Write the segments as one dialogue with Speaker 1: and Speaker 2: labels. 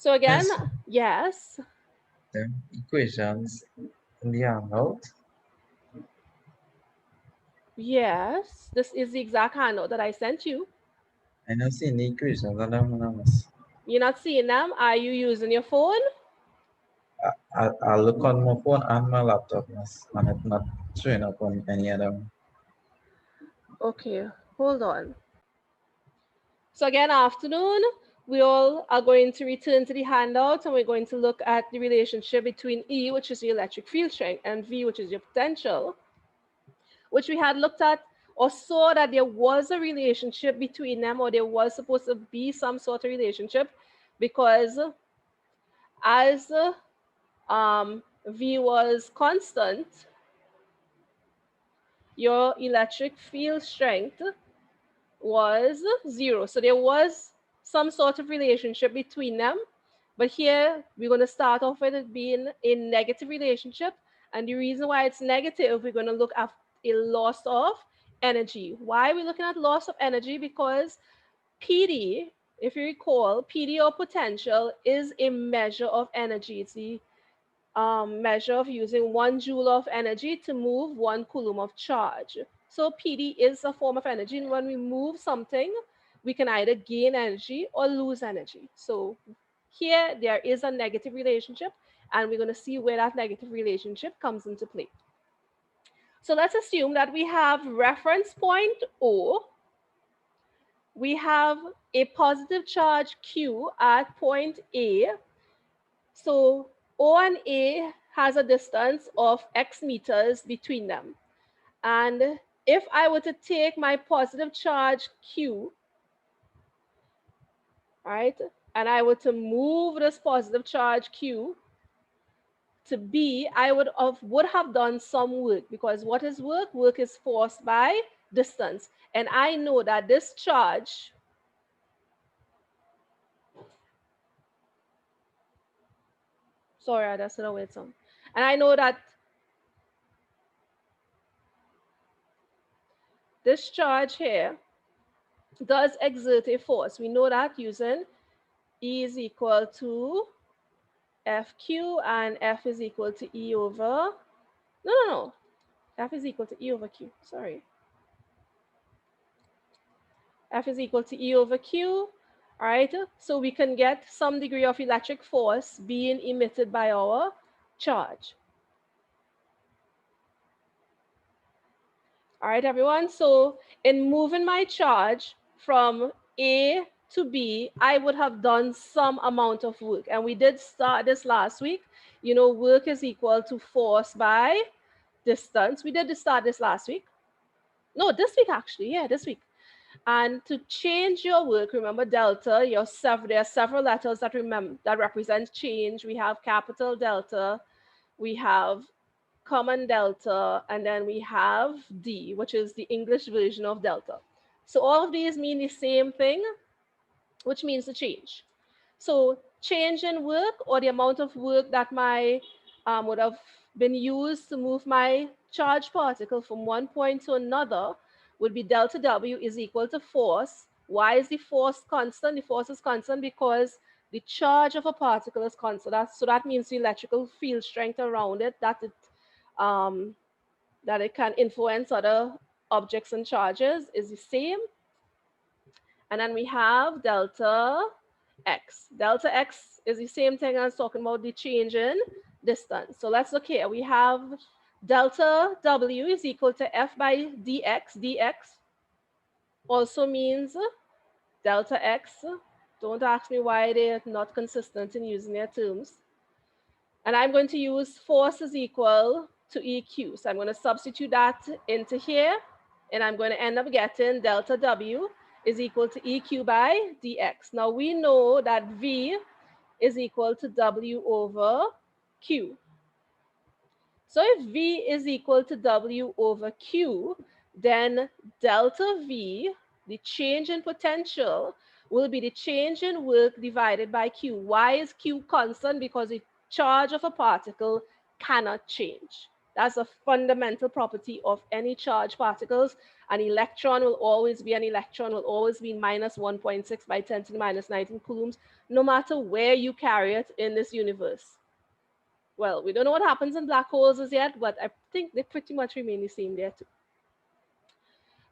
Speaker 1: So again,
Speaker 2: Yes,
Speaker 1: yes,
Speaker 2: the equations in the handout.
Speaker 1: yes, this is the exact handout that I sent you.
Speaker 2: I not seeing the equations and I'm gonna miss.
Speaker 1: You're not seeing them? Are you using your phone?
Speaker 2: I look on my phone and my laptop, miss, and it's not showing up on any of them.
Speaker 1: Okay, hold on. So again, afternoon, we all are going to return to the handout and we're going to look at the relationship between E, which is the electric field strength, and V, which is your potential, which we had looked at or saw that there was a relationship between them, or there was supposed to be some sort of relationship, because as V was constant, your electric field strength was 0. So there was some sort of relationship between them. But here we're going to start off with it being a negative relationship. And the reason why it's negative, we're going to look at a loss of energy. Why are we looking at loss of energy? Because PD, if you recall, PD or potential is a measure of energy. It's the measure of using 1 joule of energy to move 1 coulomb of charge. So PD is a form of energy, and when we move something, we can either gain energy or lose energy. So here there is a negative relationship, and we're going to see where that negative relationship comes into play. So let's assume that we have reference point O, we have a positive charge Q at point A. So O and A has a distance of x meters between them. And if I were to take my positive charge Q, right, and I were to move this positive charge Q to B, I would have done some work, because what is work? Work is forced by distance. And I know that this charge, sorry, I just said away some. And I know that this charge here does exert a force. We know that using E is equal to FQ, and F is equal to E over, no. F is equal to E over Q, sorry. F is equal to E over Q, all right? So we can get some degree of electric force being emitted by our charge. All right, everyone. So in moving my charge from A to B, I would have done some amount of work. And we did start this last week. You know, work is equal to force by distance. We did start this last week. No, this week actually. Yeah, this week. And to change your work, remember delta. There are several letters that represent change. We have capital delta. We have common delta, and then we have D, which is the English version of delta. So all of these mean the same thing, which means the change. So change in work, or the amount of work that my would have been used to move my charged particle from one point to another, would be delta W is equal to force. Why is the force constant? The force is constant because the charge of a particle is constant. So that means the electrical field strength around it, um, that it can influence other objects and charges, is the same. And then we have delta x. Delta x is the same thing as talking about the change in distance. So let's look here. We have delta w is equal to f by dx. Dx also means delta x. Don't ask me why they're not consistent in using their terms. And I'm going to use force is equal to EQ. So I'm going to substitute that into here, and I'm going to end up getting delta W is equal to EQ by dx. Now we know that V is equal to W over Q. So if V is equal to W over Q, then delta V, the change in potential, will be the change in work divided by Q. Why is Q constant? Because the charge of a particle cannot change. That's a fundamental property of any charged particles. An electron will always be an electron, will always be minus 1.6 by 10 to the minus 19 coulombs, no matter where you carry it in this universe. Well, we don't know what happens in black holes as yet, but I think they pretty much remain the same there too.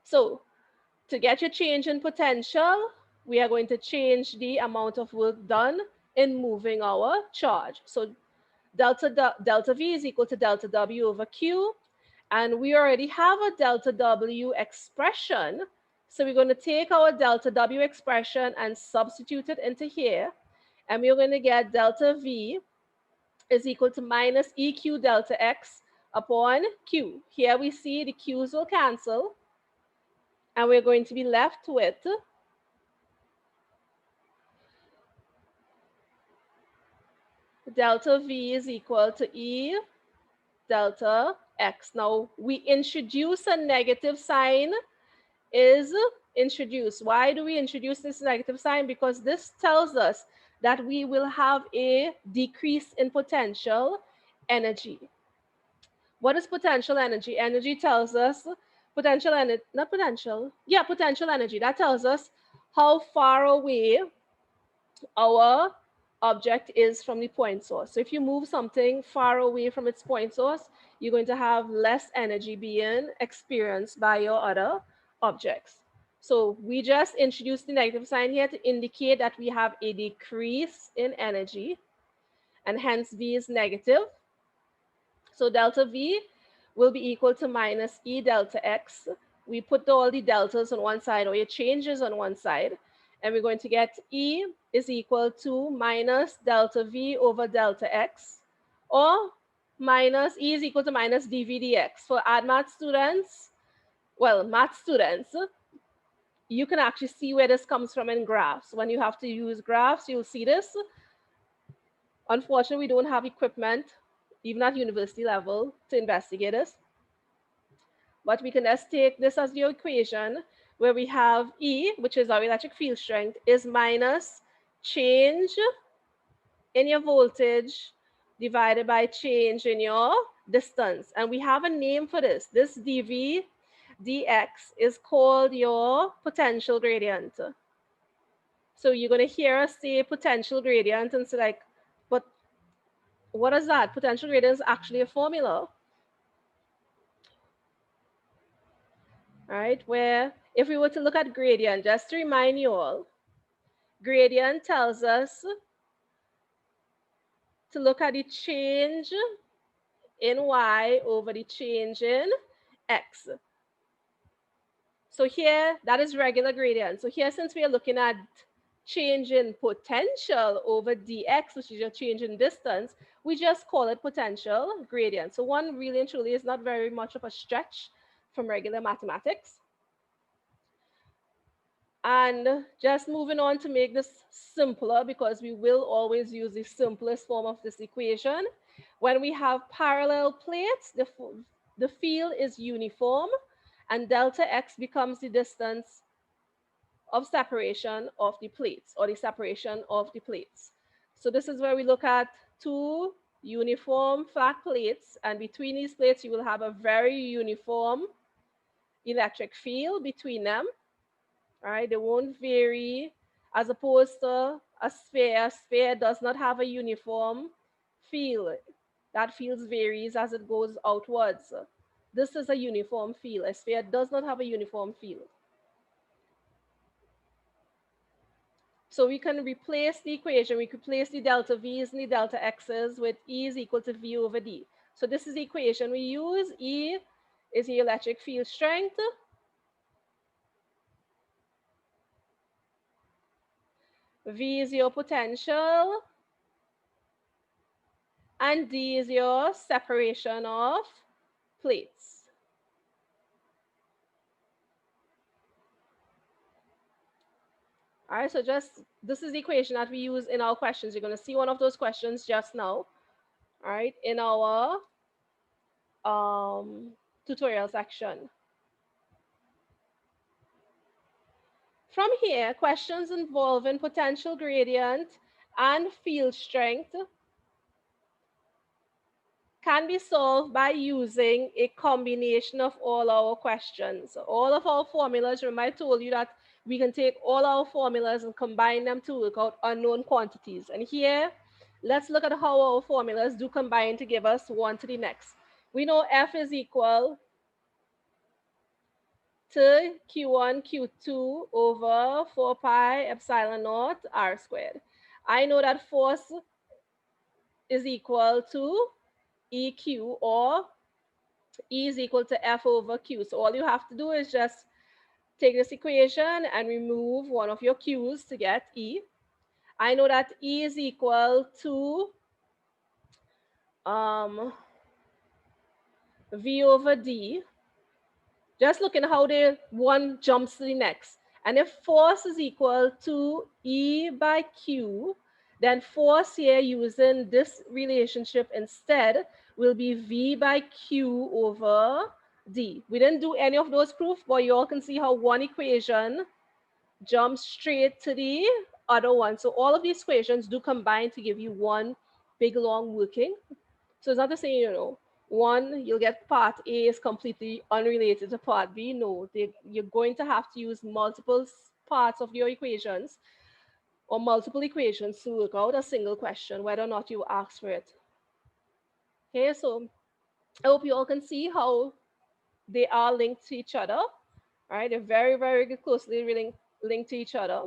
Speaker 1: So to get your change in potential, we are going to change the amount of work done in moving our charge. So delta V is equal to delta W over Q. And we already have a delta W expression. So we're going to take our delta W expression and substitute it into here. And we're going to get delta V is equal to minus EQ delta X upon Q. Here we see the Q's will cancel. And we're going to be left with delta V is equal to E delta X. Now, we introduce a negative sign is introduced. Why do we introduce this negative sign? Because this tells us that we will have a decrease in potential energy. What is potential energy? Energy tells us potential energy, not potential, yeah, potential energy. That tells us how far away our object is from the point source. So if you move something far away from its point source, you're going to have less energy being experienced by your other objects. So we just introduced the negative sign here to indicate that we have a decrease in energy, and hence V is negative. So delta V will be equal to minus E delta X. We put all the deltas on one side, or your changes on one side, and we're going to get E is equal to minus delta V over delta X, or minus E is equal to minus dV dx. For math students, well, math students, you can actually see where this comes from in graphs. When you have to use graphs, you'll see this. Unfortunately, we don't have equipment, even at university level, to investigate this. But we can just take this as the equation where we have E, which is our electric field strength, is minus change in your voltage divided by change in your distance. And we have a name for this. This dV dx is called your potential gradient. So you're going to hear us say potential gradient and say like, but what is that? Potential gradient is actually a formula. All right, where if we were to look at gradient, just to remind you all, gradient tells us to look at the change in y over the change in x. So here, that is regular gradient. So here, since we are looking at change in potential over dx, which is your change in distance, we just call it potential gradient. So one really and truly is not very much of a stretch from regular mathematics. And just moving on to make this simpler, because we will always use the simplest form of this equation. When we have parallel plates, the field is uniform, and delta x becomes the distance of separation of the plates, or the separation of the plates. So this is where we look at two uniform flat plates, and between these plates you will have a very uniform electric field between them. All right, they won't vary, as opposed to a sphere. A sphere does not have a uniform field. That field varies as it goes outwards. This is a uniform field. A sphere does not have a uniform field. So we can replace the equation. We could replace the delta V's and the delta X's with E is equal to V over D. So this is the equation we use. E is the electric field strength. V is your potential. And D is your separation of plates. All right, so just this is the equation that we use in our questions. You're going to see one of those questions just now, all right, in our tutorial section. From here, questions involving potential gradient and field strength can be solved by using a combination of all our questions. So all of our formulas, remember I told you that we can take all our formulas and combine them to work out unknown quantities. And here, let's look at how our formulas do combine to give us one to the next. We know F is equal to Q1, Q2 over 4 pi epsilon naught R squared. I know that force is equal to EQ, or E is equal to F over Q. So all you have to do is just take this equation and remove one of your Q's to get E. I know that E is equal to V over D. Just looking how the one jumps to the next. And if force is equal to E by Q, then force here using this relationship instead will be V by Q over D. We didn't do any of those proofs, but you all can see how one equation jumps straight to the other one. So all of these equations do combine to give you one big long working. So it's not to say, one, you'll get part A is completely unrelated to part B. No, you're going to have to use multiple parts of your equations or multiple equations to work out a single question, whether or not you ask for it. Okay, so I hope you all can see how they are linked to each other. All right, they're very, very closely linked to each other.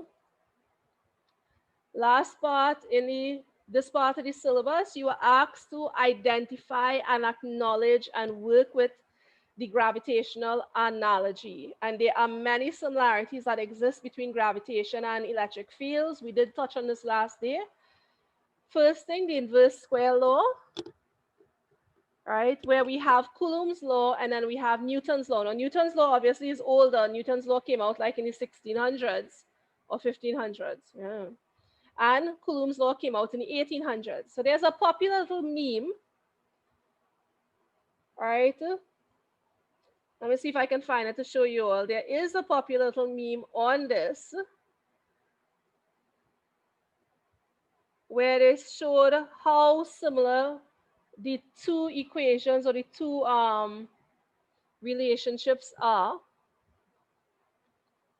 Speaker 1: Last part in this part of the syllabus, you are asked to identify and acknowledge and work with the gravitational analogy. And there are many similarities that exist between gravitation and electric fields. We did touch on this last day. First thing, the inverse square law, right? Where we have Coulomb's law and then we have Newton's law. Now, Newton's law obviously is older. Newton's law came out like in the 1600s or 1500s. Yeah. And Coulomb's law came out in the 1800s. So there's a popular little meme, all right? Let me see if I can find it to show you all. There is a popular little meme on this where they showed how similar the two equations or the two relationships are.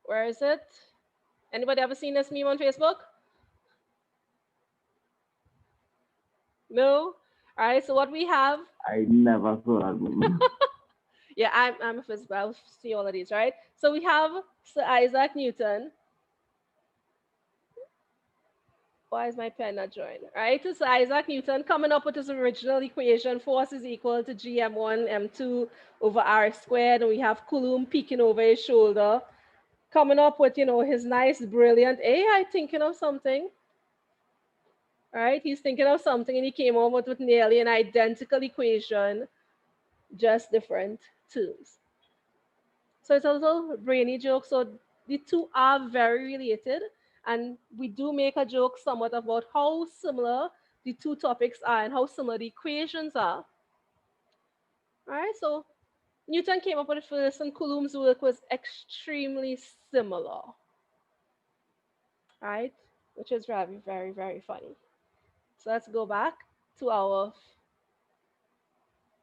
Speaker 1: Where is it? Anybody ever seen this meme on Facebook? No? All right, so what we have.
Speaker 3: I never saw that meme.
Speaker 1: Yeah, I'm a physicist. I'll see all of these, right? So we have Sir Isaac Newton. Why is my pen not drawing? Right? So Isaac Newton coming up with his original equation, force is equal to Gm1, m2 over r squared. And we have Coulomb peeking over his shoulder, coming up with, his nice, brilliant AI thinking of something. All right? He's thinking of something and he came up with nearly an identical equation, just different terms. So it's a little brainy joke. So the two are very related. And we do make a joke somewhat about how similar the two topics are and how similar the equations are. All right, so Newton came up with it first, and Coulomb's work was extremely similar. Right, which is very, very, very funny. So let's go back to our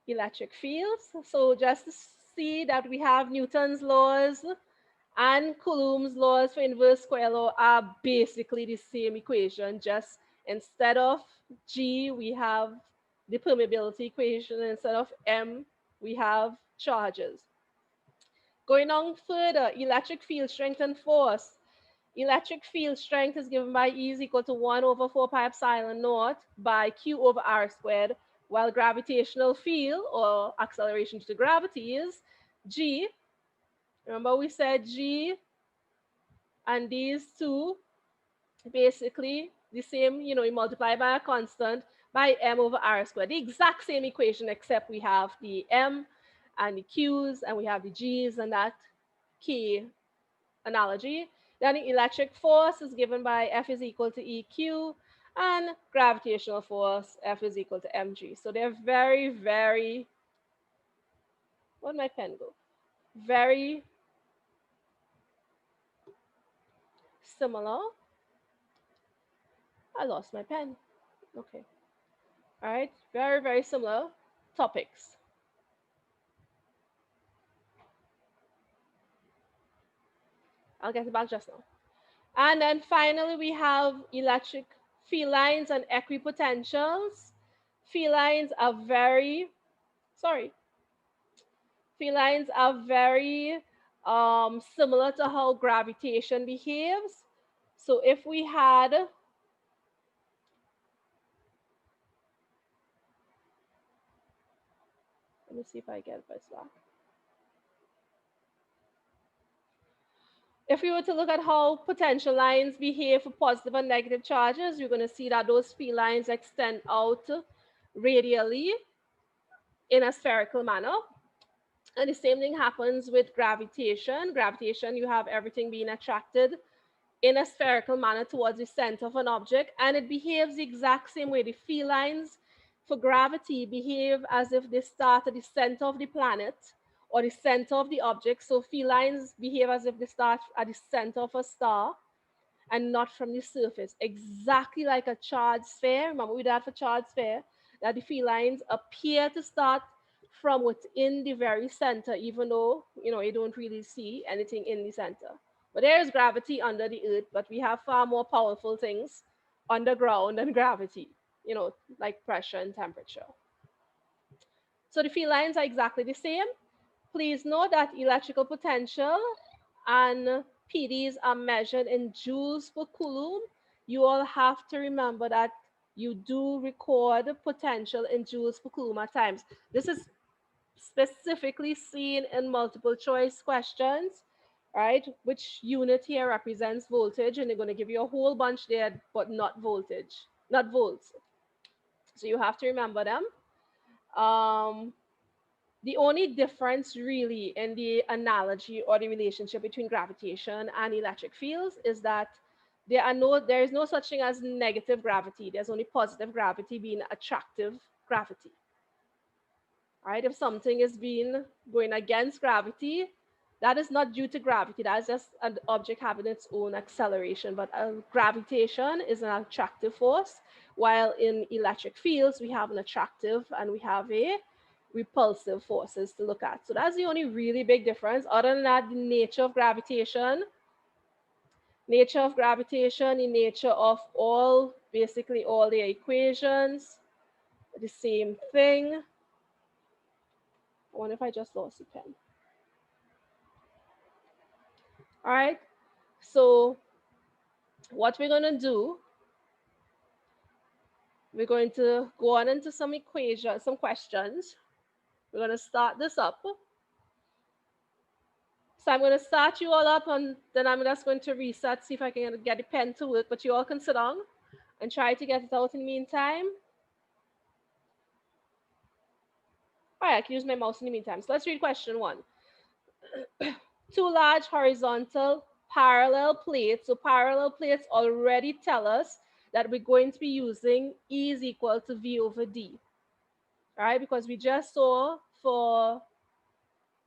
Speaker 1: electric fields. So just to see that we have Newton's laws and Coulomb's laws for inverse square law are basically the same equation. Just instead of G, we have the permeability equation. Instead of M, we have charges. Going on further, electric field strength and force. Electric field strength is given by E is equal to 1 over 4 pi epsilon naught by Q over R squared, while gravitational field or acceleration due to gravity is G. Remember we said G and these two basically the same, you multiply by a constant by m over r squared. The exact same equation, except we have the m and the q's and we have the g's and that k analogy. Then the electric force is given by F is equal to EQ, and gravitational force, F is equal to mg. So they're very, very, where'd my pen go? Very similar. I lost my pen. Okay. All right. Very, very similar topics. I'll get it back just now. And then finally, we have electric field lines and equipotentials. Field lines are very, sorry, field lines are very similar to how gravitation behaves. So if we had, let me see if I get this back. If we were to look at how potential lines behave for positive and negative charges, you're going to see that those field lines extend out radially in a spherical manner. And the same thing happens with gravitation. Gravitation, you have everything being attracted in a spherical manner towards the center of an object, and it behaves the exact same way. The field lines for gravity behave as if they start at the center of the planet or the center of the object. So field lines behave as if they start at the center of a star and not from the surface, exactly like a charged sphere. Remember we did that for charged sphere, that the field lines appear to start from within the very center, even though you don't really see anything in the center. But there is gravity under the earth, but we have far more powerful things underground than gravity, like pressure and temperature. So the field lines are exactly the same. Please note that electrical potential and PDs are measured in joules per coulomb. You all have to remember that you do record potential in joules per coulomb at times. This is specifically seen in multiple choice questions, right? Which unit here represents voltage? And they're going to give you a whole bunch there, but not voltage, not volts. So you have to remember them. The only difference really in the analogy or the relationship between gravitation and electric fields is that there is no such thing as negative gravity. There's only positive gravity being attractive gravity. All right, if something is going against gravity, that is not due to gravity. That is just an object having its own acceleration. But gravitation is an attractive force, while in electric fields, we have an attractive and we have a repulsive forces to look at. So that's the only really big difference. Other than that, the nature of gravitation, the nature of basically all the equations, the same thing. I wonder if I just lost the pen. All right, so what we're going to do, we're going to go on into some equations, some questions. We're going to start this up. So I'm going to start you all up, and then I'm just going to reset, see if I can get the pen to work, but you all can sit down and try to get it out in the meantime. All right, I can use my mouse in the meantime. So let's read question 1. Two large horizontal parallel plates. So parallel plates already tell us that we're going to be using E is equal to V over D. All right, because we just saw for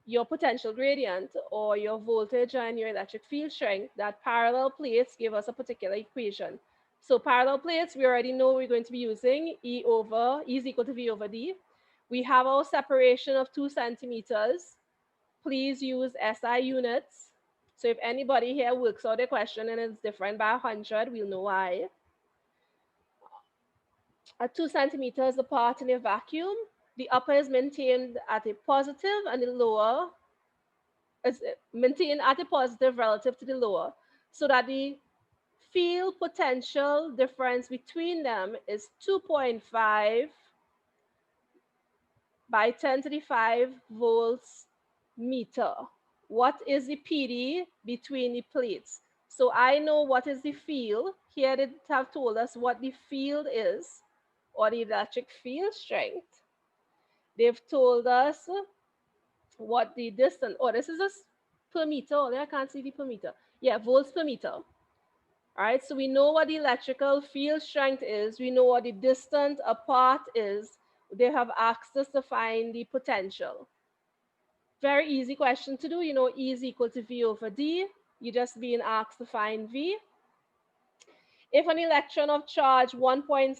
Speaker 1: your potential gradient or your voltage and your electric field strength that parallel plates give us a particular equation. So parallel plates, we already know we're going to be using E is equal to V over D. We have our separation of 2 centimeters. Please use SI units. So if anybody here works out a question and it's different by 100, we'll know why. At 2 centimeters apart in a vacuum, the upper is maintained at a positive and the lower is maintained at a positive relative to the lower, so that the field potential difference between them is 2.5 by 10 to the 5 volts meter. What is the PD between the plates? So I know what is the field. Here they have told us what the field is, or the electric field strength. They've told us what the distance, this is just per meter. I can't see the per meter. Yeah, volts per meter. All right, so we know what the electrical field strength is. We know what the distance apart is. They have asked us to find the potential. Very easy question to do. E is equal to V over D. You're just being asked to find V. If an electron of charge 1.6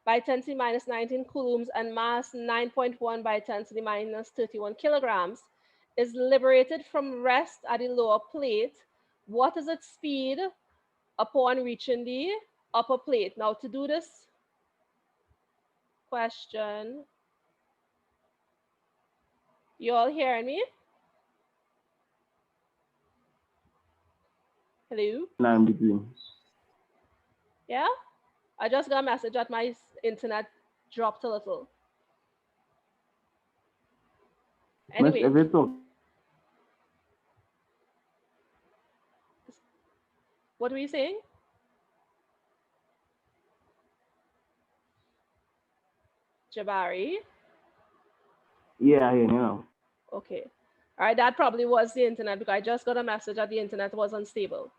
Speaker 1: by 10 to the minus 19 coulombs and mass 9.1 by 10 to the minus 31 kilograms is liberated from rest at the lower plate, what is its speed upon reaching the upper plate? Now, to do this question, you all hearing me? Hello?
Speaker 3: 9 degrees.
Speaker 1: Yeah? I just got a message that my internet dropped a little.
Speaker 3: Miss,
Speaker 1: Anyway,
Speaker 3: if it's okay,
Speaker 1: what were you saying? Jabari?
Speaker 3: yeah, you know.
Speaker 1: Okay. All right, that probably was the internet because I just got a message that the internet was unstable.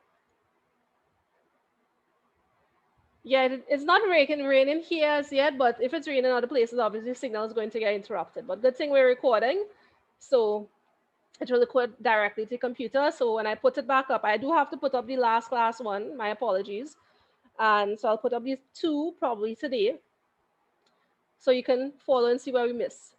Speaker 1: Yeah, it's not raining here as yet, but if it's raining in other places, obviously the signal is going to get interrupted. But good thing we're recording, so it will record directly to the computer. So when I put it back up, I do have to put up the last class one. My apologies. And so I'll put up these two probably today, so you can follow and see where we miss.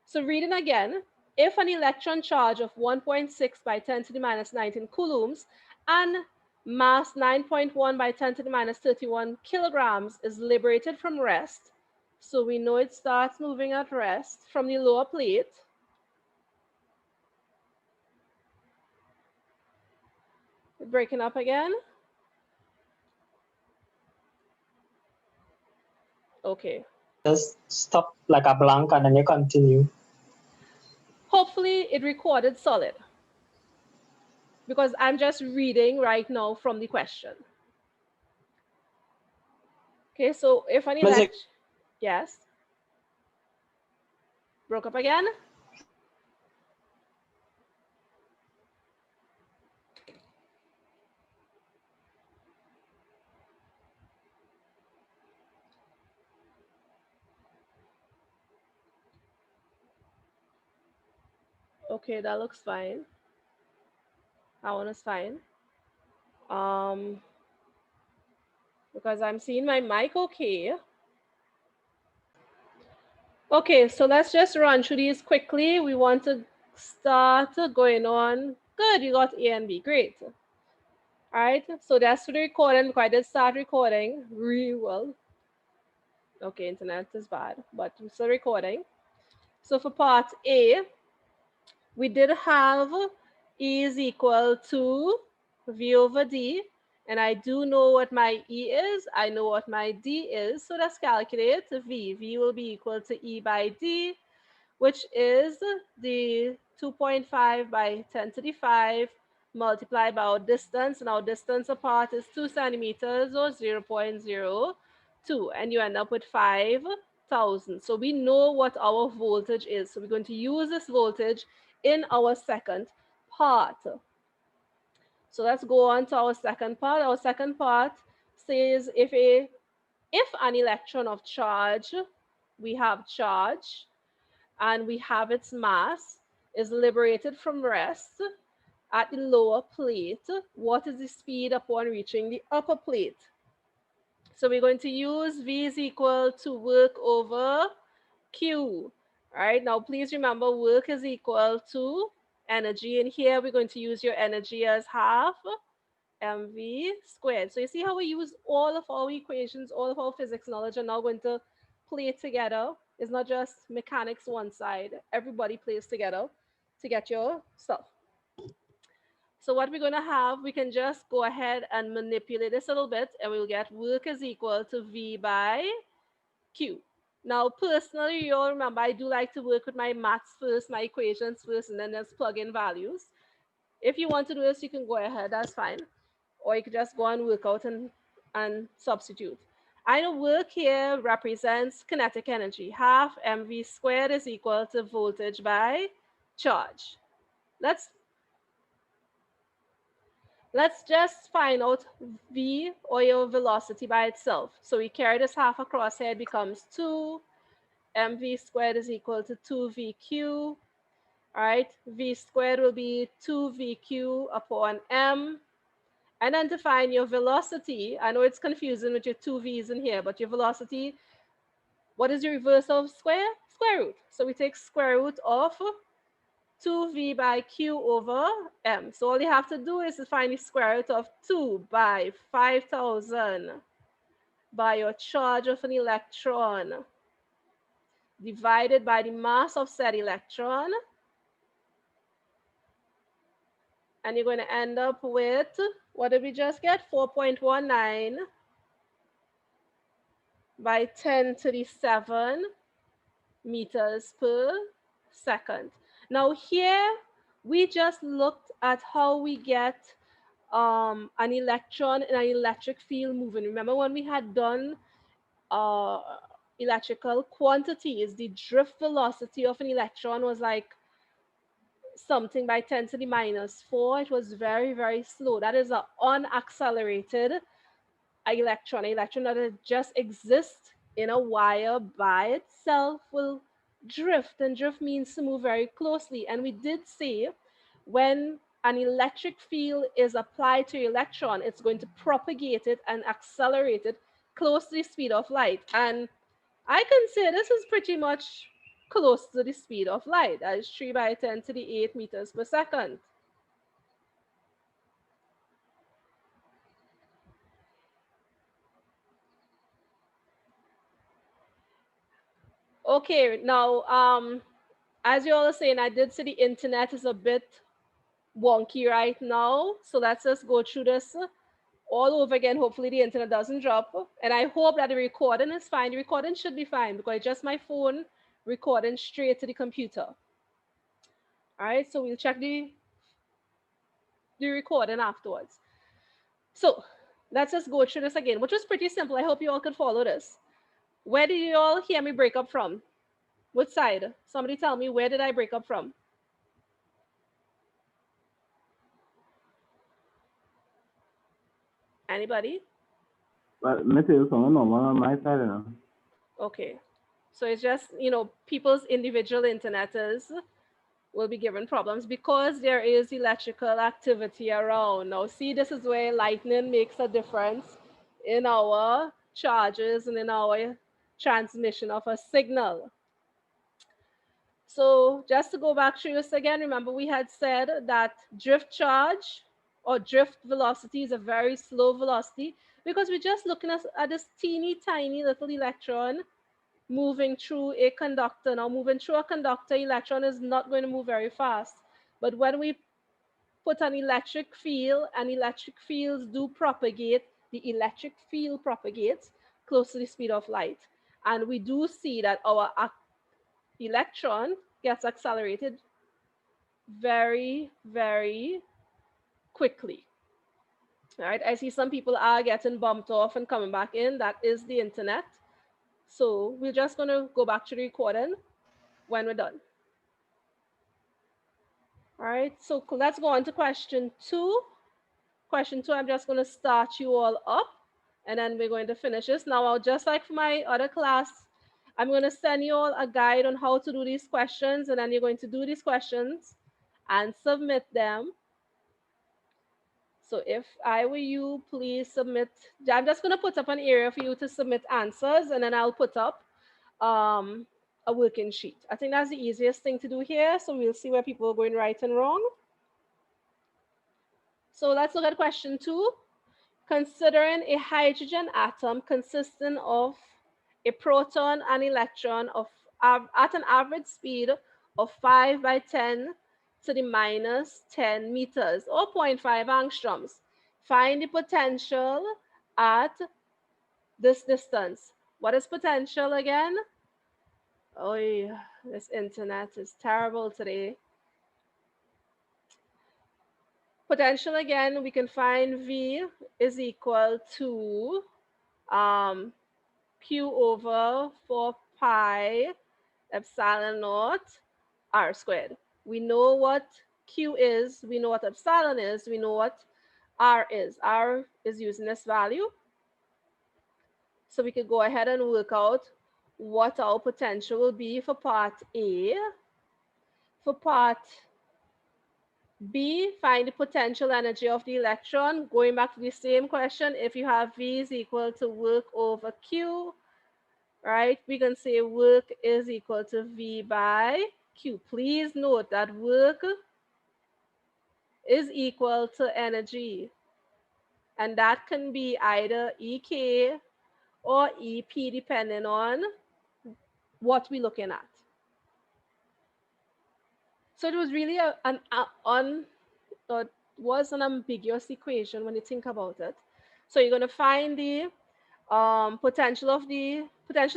Speaker 1: So reading again, if an electron charge of 1.6 by 10 to the minus 19 coulombs and mass 9.1 by 10 to the minus 31 kilograms is liberated from rest, so we know it starts moving at rest from the lower plate. Breaking up again. Okay.
Speaker 4: Just stop like a blank and then you continue.
Speaker 1: Hopefully it recorded solid because I'm just reading right now from the question. Okay, so if an
Speaker 4: Music.
Speaker 1: electron, yes, broke up again. Okay, that looks fine. That one is fine. Because I'm seeing my mic okay. Okay, so let's just run through these quickly. We want to start going on. Good, you got A and B, great. All right, so that's for the recording because I did start recording really well. Okay, internet is bad, but we're still recording. So for part A, we did have E is equal to V over D. And I do know what my E is. I know what my D is. So let's calculate V. V will be equal to E by D, which is the 2.5 by 10 to the 5 multiplied by our distance. And our distance apart is 2 centimeters or 0.02. And you end up with 5,000. So we know what our voltage is. So we're going to use this voltage in our second part. So let's go on to our second part. Our second part says if an electron of charge, we have charge, and we have its mass, is liberated from rest at the lower plate, what is the speed upon reaching the upper plate? So we're going to use V is equal to work over Q. All right, now please remember work is equal to energy. And here we're going to use your energy as half mv squared. So you see how we use all of our equations, all of our physics knowledge are now going to play together. It's not just mechanics one side. Everybody plays together to get your stuff. So what we're going to have, we can just go ahead and manipulate this a little bit and we'll get work is equal to V by Q. Now, personally, you all remember, I do like to work with my maths first, my equations first, and then just plug in values. If you want to do this, you can go ahead, that's fine. Or you could just go and work out and substitute. I know work here represents kinetic energy. Half mv squared is equal to voltage by charge. Let's just find out v, or your velocity by itself. So we carry this half across here, it becomes 2 mv squared is equal to 2vq. All right, v squared will be 2vq upon m. And then to find your velocity, I know it's confusing with your two v's in here, but your velocity What is the reverse of square? Square root. So we take square root of 2v by q over m. So all you have to do is to find the square root of 2 by 5,000 by your charge of an electron divided by the mass of said electron. And you're going to end up with, what did we just get? 4.19 by 10 to the 7 meters per second. Now here, we just looked at how we get an electron in an electric field moving. Remember when we had done electrical quantities, the drift velocity of an electron was like something by 10 to the minus 4. It was very, very slow. That is an unaccelerated electron. An electron that just exists in a wire by itself will drift, and drift means to move very closely. And we did say when an electric field is applied to an electron, it's going to propagate it and accelerate it close to the speed of light. And I can say this is pretty much close to the speed of light. That is 3 by 10 to the 8 meters per second. Okay, now, as you all are saying, I did say the internet is a bit wonky right now. So let's just go through this all over again. Hopefully the internet doesn't drop. And I hope that the recording is fine. The recording should be fine because it's just my phone recording straight to the computer. All right, so we'll check the recording afterwards. So let's just go through this again, which was pretty simple. I hope you all could follow this. Where did you all hear me break up from? Which side? Somebody tell me, where did I break up from? Anybody?
Speaker 3: But me tell you something, no one on my side now.
Speaker 1: Okay. So it's just, people's individual interneters will be given problems because there is electrical activity around. Now, see, this is where lightning makes a difference in our charges and in our transmission of a signal. So just to go back through this again, remember we had said that drift charge or drift velocity is a very slow velocity because we're just looking at this teeny tiny little electron moving through a conductor. Now, moving through a conductor, electron is not going to move very fast. But when we put an electric field, and electric fields do propagate, the electric field propagates close to the speed of light. And we do see that our electron gets accelerated very, very quickly. All right, I see some people are getting bumped off and coming back in. That is the internet. So we're just going to go back to the recording when we're done. All right, so let's go on to question 2. Question 2, I'm just going to start you all up and then we're going to finish this. Now, just like for my other class, I'm going to send you all a guide on how to do these questions, and then you're going to do these questions and submit them. So if I were you, please submit. I'm just going to put up an area for you to submit answers, and then I'll put up a working sheet. I think that's the easiest thing to do here. So we'll see where people are going right and wrong. So let's look at question 2. Considering a hydrogen atom consisting of a proton and electron at an average speed of 5 by 10 to the minus 10 meters or 0.5 angstroms. Find the potential at this distance. What is potential again? Oh, yeah, this internet is terrible today. Potential again, we can find V is equal to Q over 4 pi epsilon naught R squared. We know what Q is, we know what epsilon is, we know what R is. R is using this value. So we could go ahead and work out what our potential will be for part A. For part B, find the potential energy of the electron. Going back to the same question, if you have V is equal to work over Q, right? We can say work is equal to V by Q. Please note that work is equal to energy, and that can be either EK or EP depending on what we're looking at. So it was really was an ambiguous equation when you think about it. So you're going to find the potential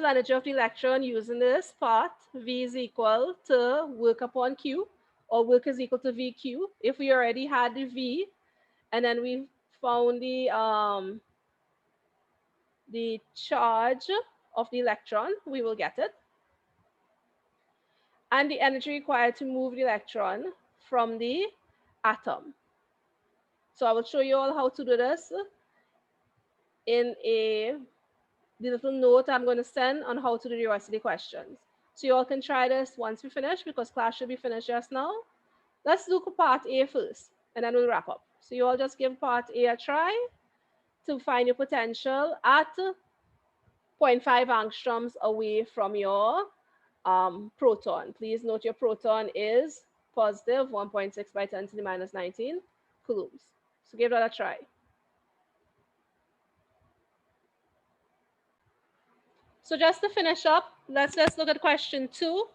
Speaker 1: energy of the electron using this part. V is equal to work upon Q, or work is equal to VQ. If we already had the V, and then we found the charge of the electron, we will get it. And the energy required to move the electron from the atom. So I will show you all how to do this in the little note I'm going to send on how to do the rest of the questions. So you all can try this once we finish, because class should be finished just now. Let's do part A first, and then we'll wrap up. So you all just give part A a try to find your potential at 0.5 angstroms away from your proton. Please note your proton is positive 1.6 by 10 to the minus 19 coulombs. So give that a try. So just to finish up, let's look at question 2.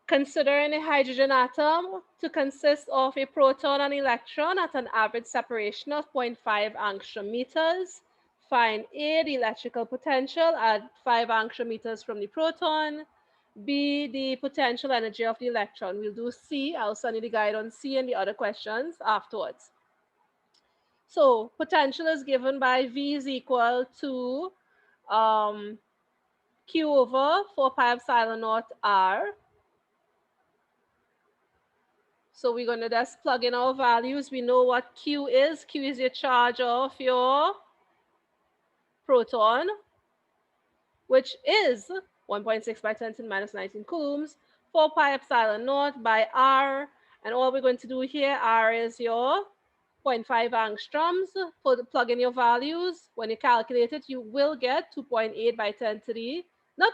Speaker 1: Considering a hydrogen atom to consist of a proton and electron at an average separation of 0.5 angstrom meters, find A, the electrical potential at 5 angstrom meters from the proton, B, the potential energy of the electron. We'll do C. I'll send you the guide on C and the other questions afterwards. So potential is given by V is equal to Q over 4 pi epsilon naught R. So we're going to just plug in our values. We know what Q is. Q is your charge of your proton, which is 1.6 by 10 to the minus 19 coulombs, 4 pi epsilon naught by R. And all we're going to do here, R is your 0.5 angstroms. Plug in your values. When you calculate it, you will get 2.8 by 10 to the, not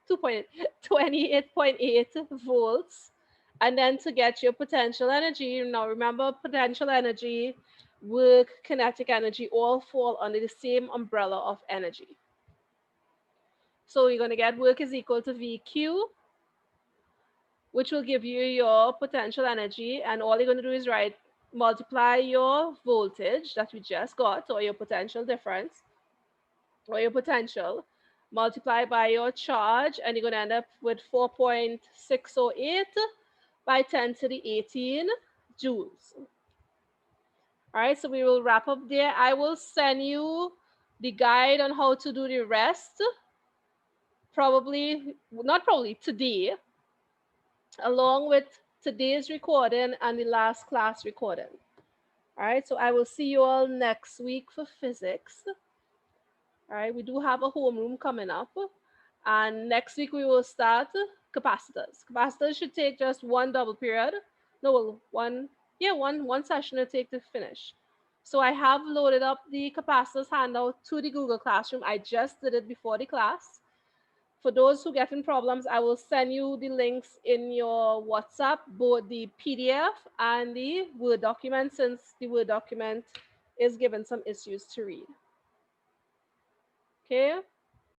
Speaker 1: 28.8 volts. And then to get your potential energy, now remember, potential energy, work, kinetic energy, all fall under the same umbrella of energy. So you're going to get work is equal to VQ, which will give you your potential energy. And all you're going to do is multiply your voltage that we just got, or your potential difference, or your potential, multiply by your charge, and you're going to end up with 4.608 by 10 to the 18 joules. All right, so we will wrap up there. I will send you the guide on how to do the rest, today, along with today's recording and the last class recording. All right, so I will see you all next week for physics. All right, we do have a homeroom coming up, and next week we will start capacitors. Capacitors should take just one double period. No, one session to take to finish. So I have loaded up the capacitors handout to the Google Classroom. I just did it before the class. For those who get in problems, I will send you the links in your WhatsApp, both the PDF and the Word document, since the Word document is given some issues to read. Okay.